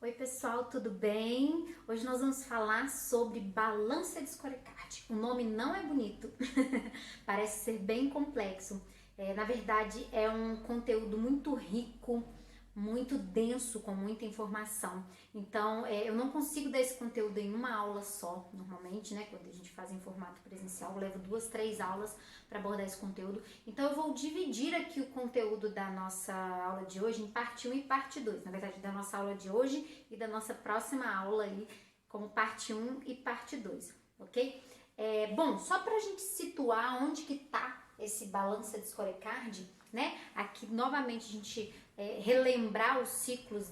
Oi pessoal, tudo bem? Hoje nós vamos falar sobre balança de scorecard. O nome não é bonito, parece ser bem complexo. Na verdade, é um conteúdo muito rico, muito denso, com muita informação. Então, eu não consigo dar esse conteúdo em uma aula só, normalmente, né? Quando a gente faz em formato presencial, eu levo 2, 3 aulas para abordar esse conteúdo. Então, eu vou dividir aqui o conteúdo da nossa aula de hoje em parte 1 e parte 2. Na verdade, da nossa aula de hoje e da nossa próxima aula aí, como parte 1 e parte 2, ok? Bom, só para a gente situar onde que tá esse balança de scorecard, né? Aqui novamente a gente relembrar os ciclos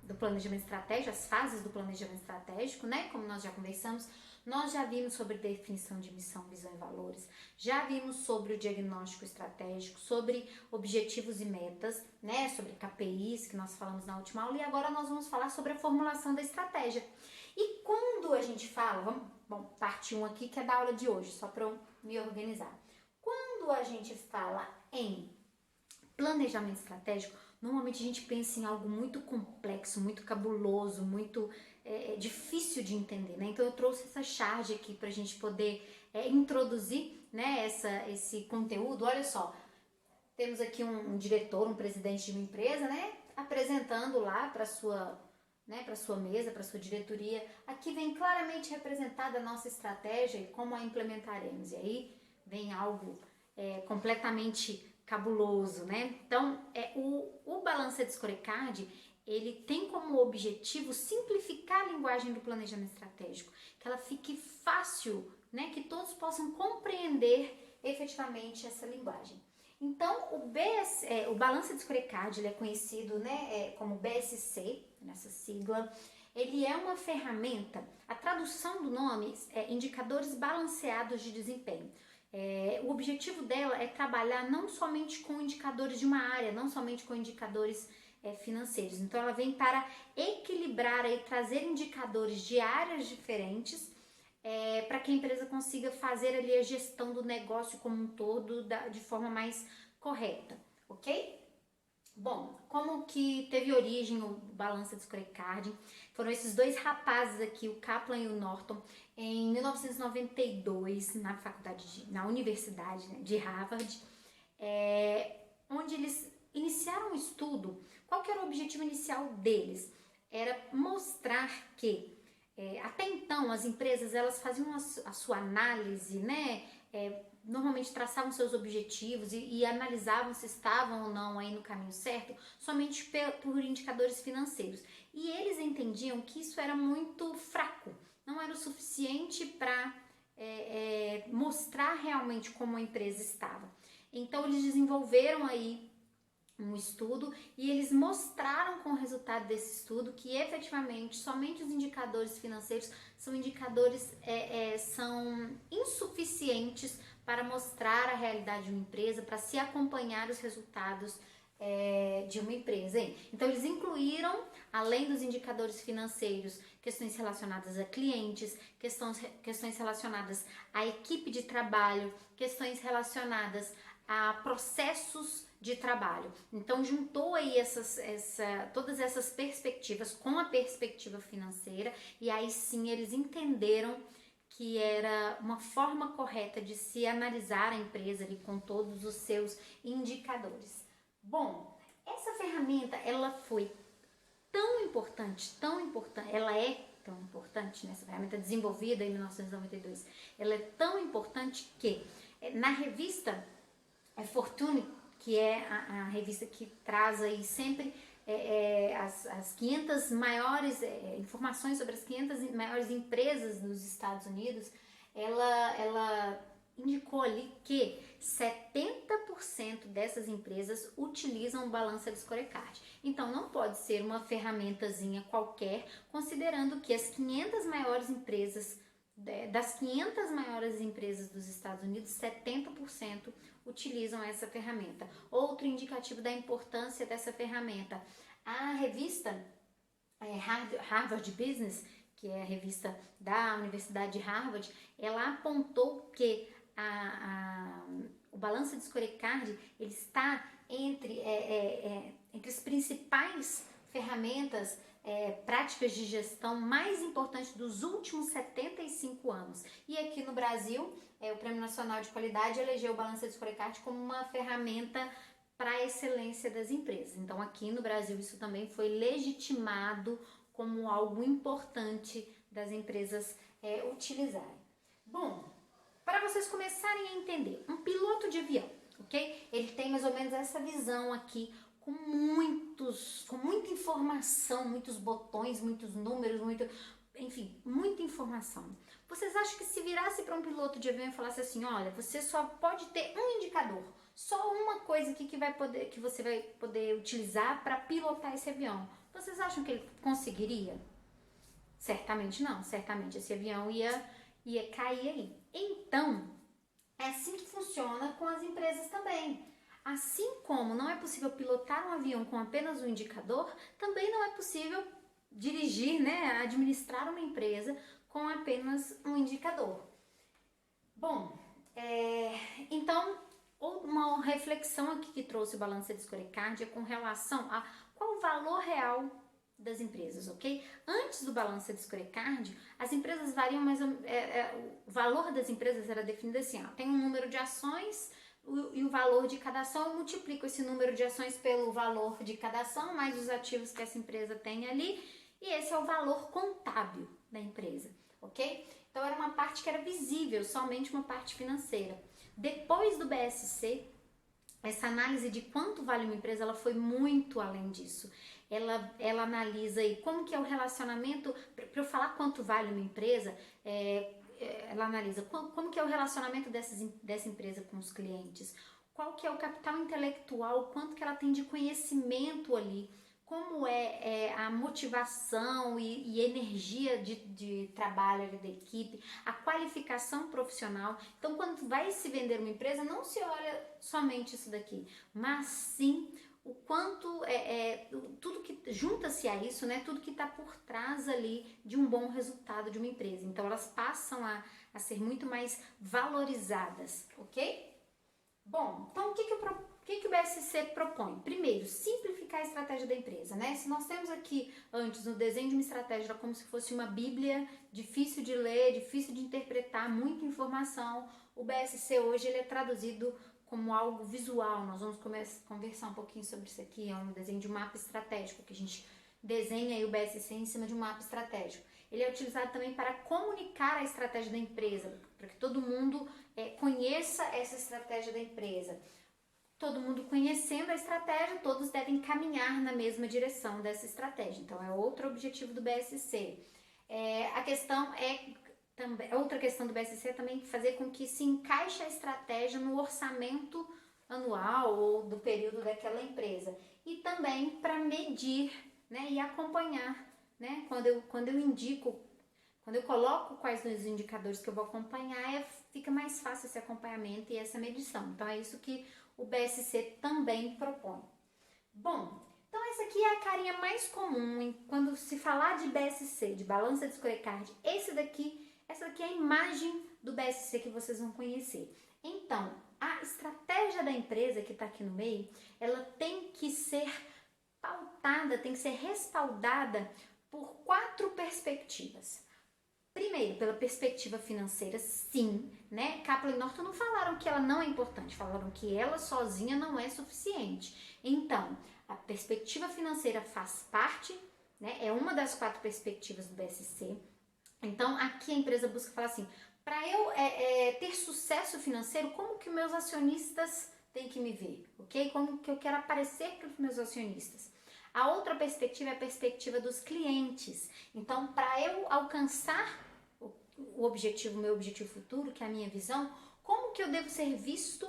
do planejamento estratégico, as fases do planejamento estratégico, né? Como nós já conversamos, nós já vimos sobre definição de missão, visão e valores, já vimos sobre o diagnóstico estratégico, sobre objetivos e metas, né? Sobre KPIs, que nós falamos na última aula, e agora nós vamos falar sobre a formulação da estratégia. E quando a gente fala, parte 1 aqui, que é da aula de hoje, só para eu me organizar. Quando a gente fala em planejamento estratégico, normalmente a gente pensa em algo muito complexo, muito cabuloso, muito difícil de entender, né? Então eu trouxe essa charge aqui para a gente poder introduzir, né, esse conteúdo. Olha só, temos aqui um diretor, um presidente de uma empresa, né, apresentando lá para sua para sua mesa, para sua diretoria. Aqui vem claramente representada a nossa estratégia e como a implementaremos. E aí vem algo completamente cabuloso, né? Então, o balança de scorecard, ele tem como objetivo simplificar a linguagem do planejamento estratégico, que ela fique fácil, né? Que todos possam compreender efetivamente essa linguagem. Então, o balança de scorecard, ele é conhecido, né, como BSC, nessa sigla. Ele é uma ferramenta, a tradução do nome é indicadores balanceados de desempenho. O objetivo dela é trabalhar não somente com indicadores de uma área, não somente com indicadores financeiros. Então, ela vem para equilibrar e trazer indicadores de áreas diferentes para que a empresa consiga fazer ali a gestão do negócio como um todo de forma mais correta, ok? Bom, como que teve origem o balança de scorecard? Foram esses dois rapazes aqui, o Kaplan e o Norton, em 1992, na Universidade, né, de Harvard, onde eles iniciaram um estudo. Qual que era o objetivo inicial deles? Era mostrar que até então as empresas elas faziam a sua análise, né? Normalmente traçavam seus objetivos e analisavam se estavam ou não aí no caminho certo somente por indicadores financeiros. E eles entendiam que isso era muito fraco, não era o suficiente para mostrar realmente como a empresa estava. Então eles desenvolveram aí um estudo e eles mostraram com o resultado desse estudo que efetivamente somente os indicadores financeiros são indicadores são insuficientes para mostrar a realidade de uma empresa, para se acompanhar os resultados de uma empresa. Hein? Então eles incluíram, além dos indicadores financeiros, questões relacionadas a clientes, questões relacionadas à equipe de trabalho, questões relacionadas a processos de trabalho. Então juntou aí todas essas perspectivas com a perspectiva financeira e aí sim eles entenderam que era uma forma correta de se analisar a empresa ali com todos os seus indicadores. Bom, essa ferramenta ela foi tão importante, ela é tão importante nessa ferramenta desenvolvida em 1992. Ela é tão importante que na revista Fortune, que é a revista que traz aí sempre as 500 maiores informações sobre as 500 maiores empresas dos Estados Unidos, ela indicou ali que 70% dessas empresas utilizam o balança de scorecard. Então não pode ser uma ferramentazinha qualquer, considerando que as 500 maiores empresas das 500 maiores empresas dos Estados Unidos, 70% utilizam essa ferramenta. Outro indicativo da importância dessa ferramenta, a revista Harvard Business, que é a revista da Universidade de Harvard, ela apontou que o balanço de scorecard ele está entre os principais ferramentas, práticas de gestão mais importantes dos últimos 75 anos. E aqui no Brasil, o Prêmio Nacional de Qualidade elegeu o Balança de Scorecard como uma ferramenta para a excelência das empresas. Então, aqui no Brasil, isso também foi legitimado como algo importante das empresas utilizarem. Bom, para vocês começarem a entender, um piloto de avião, ok? Ele tem mais ou menos essa visão aqui, com muita informação, muitos botões, muitos números, enfim, muita informação. Vocês acham que se virasse para um piloto de avião e falasse assim, olha, você só pode ter um indicador, só uma coisa aqui que você vai poder utilizar para pilotar esse avião, vocês acham que ele conseguiria? Certamente não, certamente esse avião ia cair aí. Então, é assim que funciona com as empresas também. Assim como não é possível pilotar um avião com apenas um indicador, também não é possível dirigir, administrar uma empresa com apenas um indicador. Bom, então, uma reflexão aqui que trouxe o Balança de Scorecard é com relação a qual o valor real das empresas, ok? Antes do Balança de Scorecard, as empresas variam, mas o valor das empresas era definido assim, tem um número de ações e o valor de cada ação, eu multiplico esse número de ações pelo valor de cada ação, mais os ativos que essa empresa tem ali, e esse é o valor contábil da empresa, ok? Então era uma parte que era visível, somente uma parte financeira. Depois do BSC, essa análise de quanto vale uma empresa, ela foi muito além disso. Ela analisa aí como que é o relacionamento, para eu falar quanto vale uma empresa, ela analisa como que é o relacionamento dessa empresa com os clientes, qual que é o capital intelectual, quanto que ela tem de conhecimento ali, como é a motivação e energia de trabalho ali da equipe, a qualificação profissional. Então, quando vai se vender uma empresa, não se olha somente isso daqui, mas sim o quanto tudo que junta-se a isso, tudo que está por trás ali de um bom resultado de uma empresa. Então, elas passam a ser muito mais valorizadas, ok? Bom, então o que o BSC propõe? Primeiro, simplificar a estratégia da empresa, Se nós temos aqui antes no desenho de uma estratégia como se fosse uma bíblia, difícil de ler, difícil de interpretar, muita informação, o BSC hoje ele é traduzido como algo visual. Nós vamos conversar um pouquinho sobre isso aqui, é um desenho de um mapa estratégico, que a gente desenha aí o BSC em cima de um mapa estratégico. Ele é utilizado também para comunicar a estratégia da empresa, para que todo mundo conheça essa estratégia da empresa. Todo mundo conhecendo a estratégia, todos devem caminhar na mesma direção dessa estratégia. Então, é outro objetivo do BSC. Outra questão do BSC é também fazer com que se encaixe a estratégia no orçamento anual ou do período daquela empresa. E também para medir, e acompanhar, Quando eu coloco quais são os indicadores que eu vou acompanhar, fica mais fácil esse acompanhamento e essa medição. Então, é isso que o BSC também propõe. Bom, então essa aqui é a carinha mais comum quando se falar de BSC, de Balança de Scorecard. Essa daqui é a imagem do BSC que vocês vão conhecer. Então, a estratégia da empresa que está aqui no meio, ela tem que ser pautada, tem que ser respaldada por 4 perspectivas. Primeiro, pela perspectiva financeira, sim, Kaplan e Norton não falaram que ela não é importante, falaram que ela sozinha não é suficiente. Então, a perspectiva financeira faz parte, é uma das 4 perspectivas do BSC. Então, aqui a empresa busca falar assim, para eu ter sucesso financeiro, como que meus acionistas têm que me ver, ok? Como que eu quero aparecer para os meus acionistas? A outra perspectiva é a perspectiva dos clientes. Então, para eu alcançar o objetivo, meu objetivo futuro, que é a minha visão, como que eu devo ser vista,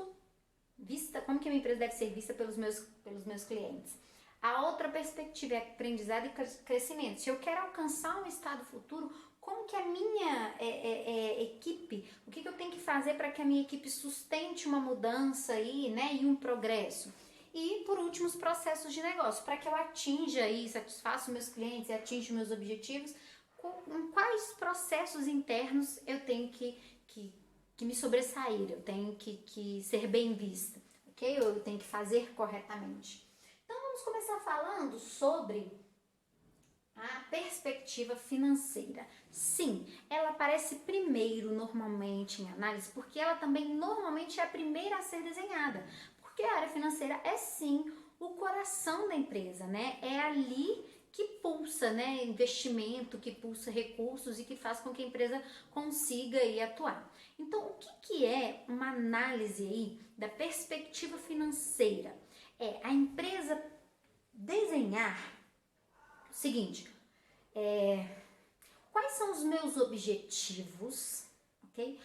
como que a minha empresa deve ser vista pelos meus clientes? A outra perspectiva é aprendizado e crescimento. Se eu quero alcançar um estado futuro, como que a minha equipe, o que eu tenho que fazer para que a minha equipe sustente uma mudança aí, e um progresso? E, por último, os processos de negócio, para que eu atinja e satisfaça meus clientes e atinja meus objetivos, com quais processos internos eu tenho que me sobressair, eu tenho que ser bem vista, ok? Eu tenho que fazer corretamente. Então, vamos começar falando sobre perspectiva financeira. Sim, ela aparece primeiro normalmente em análise, porque ela também normalmente é a primeira a ser desenhada. Porque a área financeira é sim o coração da empresa, né? É ali que pulsa, né, investimento, que pulsa recursos e que faz com que a empresa consiga aí atuar. Então, o que é uma análise aí da perspectiva financeira? É a empresa desenhar o seguinte, quais são os meus objetivos, ok?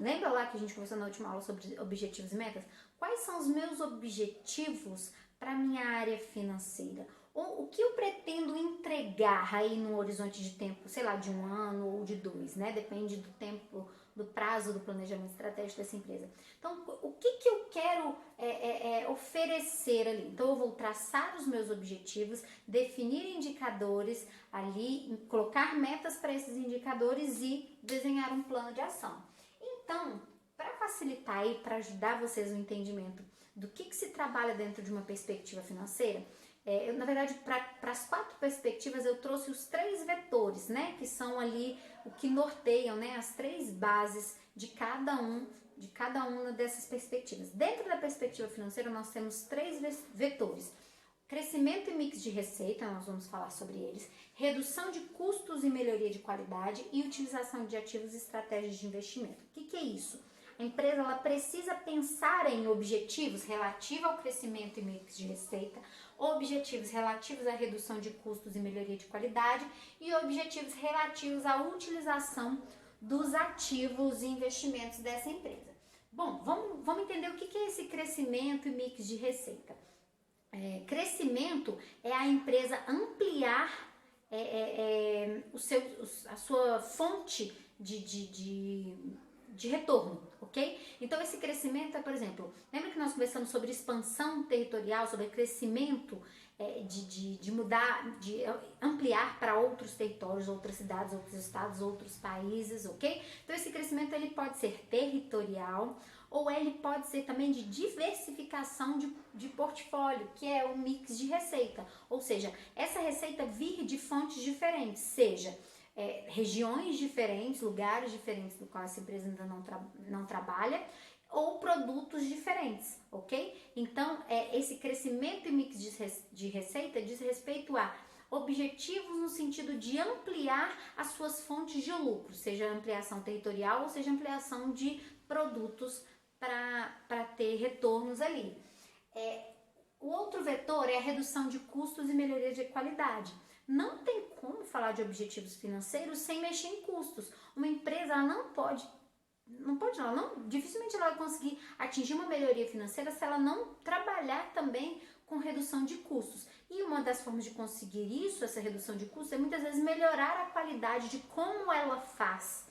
Lembra lá que a gente conversou na última aula sobre objetivos e metas? Quais são os meus objetivos para a minha área financeira? O que eu pretendo entregar aí no horizonte de tempo, sei lá, de 1 ano ou de 2, né? Depende do tempo, do prazo do planejamento estratégico dessa empresa. Então, o que eu quero oferecer ali? Então, eu vou traçar os meus objetivos, definir indicadores ali, colocar metas para esses indicadores e desenhar um plano de ação. Então, para facilitar e para ajudar vocês no entendimento do que se trabalha dentro de uma perspectiva financeira, na verdade, para as 4 perspectivas, eu trouxe os 3 vetores, né? Que são ali o que norteiam, né? As 3 bases de cada uma dessas perspectivas. Dentro da perspectiva financeira, nós temos 3 vetores. Crescimento e mix de receita, nós vamos falar sobre eles. Redução de custos e melhoria de qualidade e utilização de ativos e estratégias de investimento. O que é isso? A empresa ela precisa pensar em objetivos relativos ao crescimento e mix de receita, objetivos relativos à redução de custos e melhoria de qualidade e objetivos relativos à utilização dos ativos e investimentos dessa empresa. Bom, vamos entender o que é esse crescimento e mix de receita. Crescimento é a empresa ampliar a sua fonte de retorno, ok? Então esse crescimento é, por exemplo, lembra que nós conversamos sobre expansão territorial, sobre crescimento de mudar, de ampliar para outros territórios, outras cidades, outros estados, outros países, ok? Então esse crescimento ele pode ser territorial ou ele pode ser também de diversificação de portfólio, que é um mix de receita, ou seja, essa receita vir de fontes diferentes, seja regiões diferentes, lugares diferentes do qual essa empresa ainda não trabalha, ou produtos diferentes, ok? Então, esse crescimento e mix de receita diz respeito a objetivos no sentido de ampliar as suas fontes de lucro, seja ampliação territorial ou seja ampliação de produtos para ter retornos ali. O outro vetor é a redução de custos e melhoria de qualidade. Não tem como falar de objetivos financeiros sem mexer em custos. Uma empresa ela dificilmente ela vai conseguir atingir uma melhoria financeira se ela não trabalhar também com redução de custos. E uma das formas de conseguir isso, essa redução de custos, é muitas vezes melhorar a qualidade de como ela faz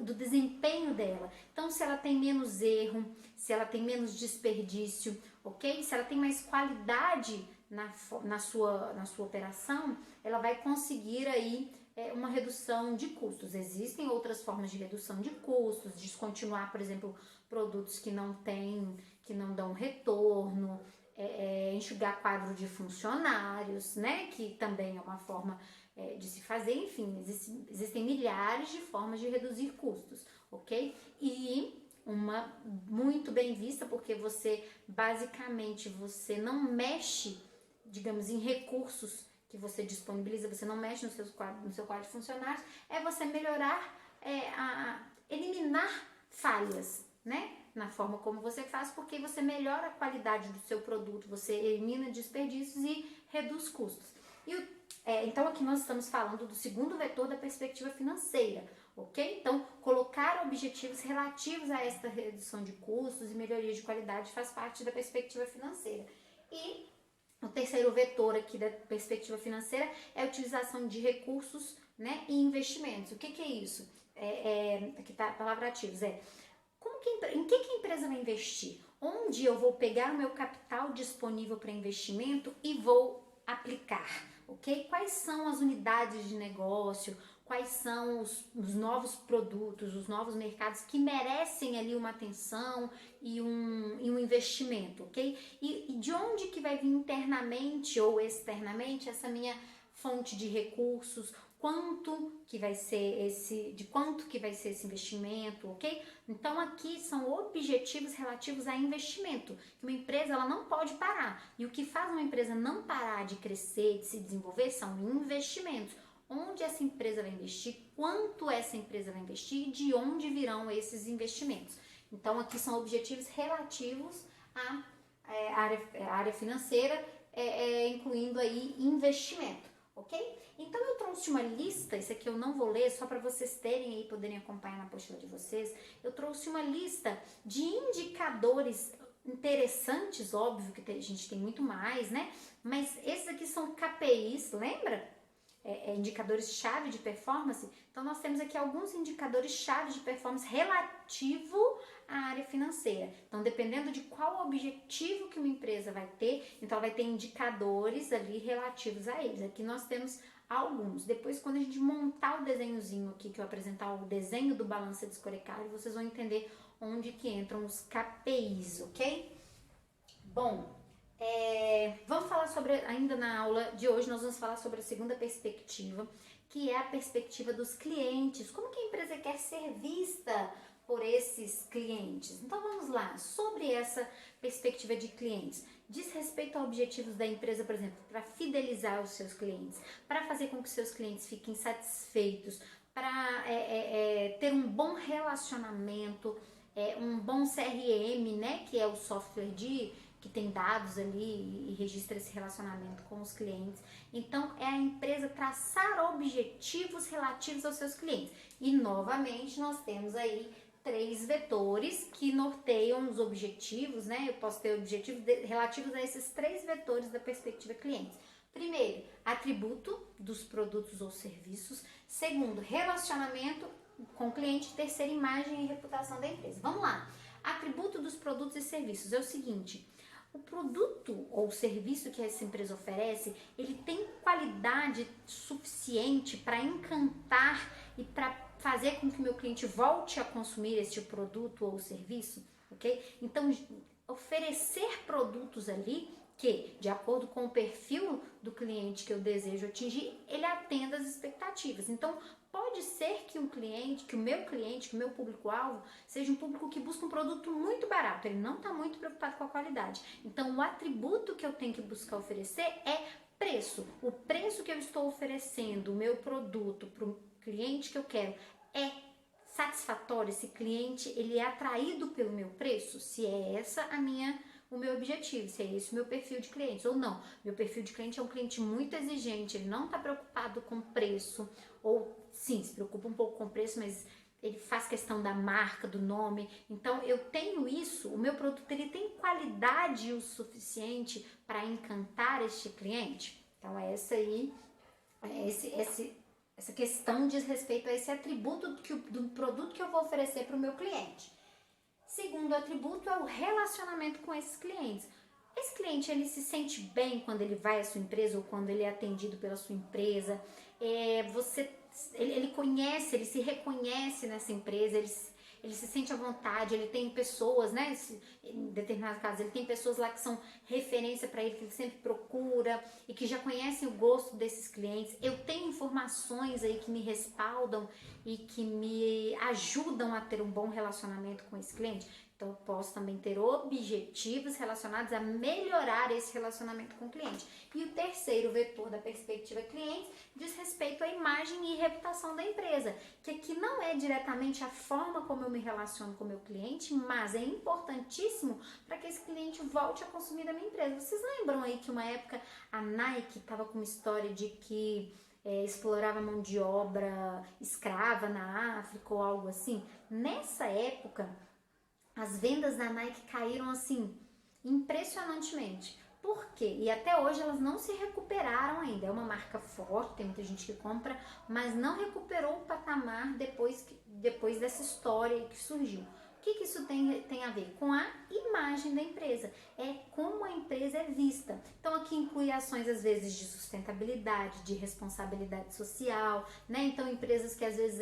do desempenho dela. Então, se ela tem menos erro, se ela tem menos desperdício, ok? Se ela tem mais qualidade na sua operação, ela vai conseguir aí uma redução de custos. Existem outras formas de redução de custos, descontinuar, por exemplo, produtos que não dão retorno, enxugar quadro de funcionários, né? Que também é uma forma de se fazer, enfim, existem milhares de formas de reduzir custos, ok? E uma muito bem vista, porque basicamente, você não mexe, digamos, em recursos que você disponibiliza, você não mexe no seu quadro de funcionários, é você melhorar, eliminar falhas, né? Na forma como você faz, porque você melhora a qualidade do seu produto, você elimina desperdícios e reduz custos. Então aqui nós estamos falando do segundo vetor da perspectiva financeira, ok? Então colocar objetivos relativos a esta redução de custos e melhoria de qualidade faz parte da perspectiva financeira. E o terceiro vetor aqui da perspectiva financeira é a utilização de recursos, né, e investimentos. O que é isso? Aqui está a palavra ativos, em que a empresa vai investir? Onde eu vou pegar o meu capital disponível para investimento e vou aplicar, ok? Quais são as unidades de negócio, quais são os novos produtos, os novos mercados que merecem ali uma atenção e um investimento, ok? E de onde que vai vir internamente ou externamente essa minha fonte de recursos, quanto que vai ser esse investimento, ok? Então aqui são objetivos relativos a investimento, que uma empresa ela não pode parar. E o que faz uma empresa não parar de crescer, de se desenvolver, são investimentos. Onde essa empresa vai investir, quanto essa empresa vai investir e de onde virão esses investimentos. Então aqui são objetivos relativos à área financeira, incluindo aí investimento, ok? Então eu trouxe uma lista, isso aqui eu não vou ler, só para vocês terem aí, poderem acompanhar na apostila de vocês. Eu trouxe uma lista de indicadores interessantes, óbvio que a gente tem muito mais, né? Mas esses aqui são KPIs, lembra? Indicadores-chave de performance. Então, nós temos aqui alguns indicadores-chave de performance relativo à área financeira. Então, dependendo de qual objetivo que uma empresa vai ter, então ela vai ter indicadores ali relativos a eles. Aqui nós temos alguns. Depois, quando a gente montar o desenhozinho aqui, que eu apresentar o desenho do balanço de scorecard, vocês vão entender onde que entram os KPIs, ok? Bom, vamos falar sobre, ainda na aula de hoje, nós vamos falar sobre a segunda perspectiva, que é a perspectiva dos clientes. Como que a empresa quer ser vista por esses clientes? Então vamos lá, sobre essa perspectiva de clientes. Diz respeito a objetivos da empresa, por exemplo, para fidelizar os seus clientes, para fazer com que seus clientes fiquem satisfeitos, para ter um bom relacionamento, um bom CRM, né, que é o software que tem dados ali e registra esse relacionamento com os clientes. Então, é a empresa traçar objetivos relativos aos seus clientes. E, novamente, nós temos aí 3 vetores que norteiam os objetivos, né? Eu posso ter objetivos relativos a esses 3 vetores da perspectiva clientes. Primeiro, atributo dos produtos ou serviços. Segundo, relacionamento com o cliente. Terceiro, imagem e reputação da empresa. Vamos lá. Atributo dos produtos e serviços é o seguinte: o produto ou serviço que essa empresa oferece, ele tem qualidade suficiente para encantar e para fazer com que o meu cliente volte a consumir este produto ou serviço, ok? Então, oferecer produtos ali que, de acordo com o perfil do cliente que eu desejo atingir, ele atenda às expectativas. Então, pode ser que que o meu público-alvo, seja um público que busca um produto muito barato, ele não está muito preocupado com a qualidade. Então, o atributo que eu tenho que buscar oferecer é preço. O preço que eu estou oferecendo, o meu produto para o cliente que eu quero, é satisfatório? Esse cliente, ele é atraído pelo meu preço? Se é essa o meu objetivo, se é esse o meu perfil de clientes ou não. Meu perfil de cliente é um cliente muito exigente, ele não está preocupado com preço, ou sim, se preocupa um pouco com preço, mas ele faz questão da marca, do nome. Então eu tenho isso, o meu produto ele tem qualidade o suficiente para encantar este cliente? Então essa aí, essa questão diz respeito a esse atributo do produto que eu vou oferecer para o meu cliente. Segundo atributo é o relacionamento com esses clientes. Esse cliente, ele se sente bem quando ele vai à sua empresa ou quando ele é atendido pela sua empresa. Ele conhece, ele se reconhece nessa empresa, ele se sente à vontade, ele tem pessoas, né? Em determinados casos, ele tem pessoas lá que são referência para ele, que ele sempre procura e que já conhecem o gosto desses clientes. Eu tenho informações aí que me respaldam e que me ajudam a ter um bom relacionamento com esse cliente. Então, eu posso também ter objetivos relacionados a melhorar esse relacionamento com o cliente. E o terceiro vetor da perspectiva cliente diz respeito à imagem e reputação da empresa, que aqui não é diretamente a forma como eu me relaciono com o meu cliente, mas é importantíssimo para que esse cliente volte a consumir da minha empresa. Vocês lembram aí que uma época a Nike estava com uma história de que explorava mão de obra escrava na África ou algo assim? Nessa época, as vendas da Nike caíram assim, impressionantemente. Por quê? E até hoje elas não se recuperaram ainda. É uma marca forte, tem muita gente que compra, mas não recuperou o patamar depois dessa história que surgiu. O que isso tem a ver? Com a imagem da empresa. É como a empresa é vista. Então aqui inclui ações às vezes de sustentabilidade, de responsabilidade social, né? Então empresas que às vezes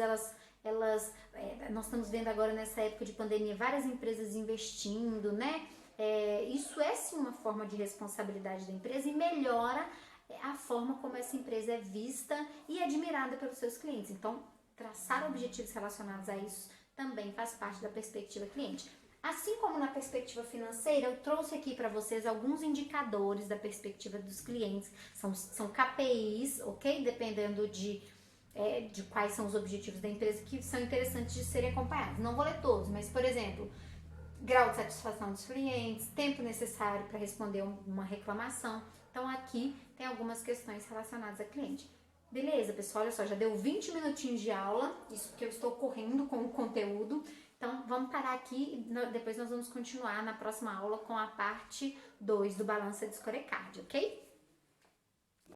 nós estamos vendo agora nessa época de pandemia várias empresas investindo, né? Isso é sim uma forma de responsabilidade da empresa e melhora a forma como essa empresa é vista e admirada pelos seus clientes. Então, traçar objetivos relacionados a isso também faz parte da perspectiva cliente. Assim como na perspectiva financeira, eu trouxe aqui para vocês alguns indicadores da perspectiva dos clientes. São KPIs, ok? Dependendo de quais são os objetivos da empresa, que são interessantes de serem acompanhados. Não vou ler todos, mas, por exemplo, grau de satisfação dos clientes, tempo necessário para responder uma reclamação. Então, aqui tem algumas questões relacionadas a cliente. Beleza, pessoal, olha só, já deu 20 minutinhos de aula, isso porque eu estou correndo com o conteúdo. Então, vamos parar aqui e depois nós vamos continuar na próxima aula com a parte 2 do Balança de Scorecard, ok?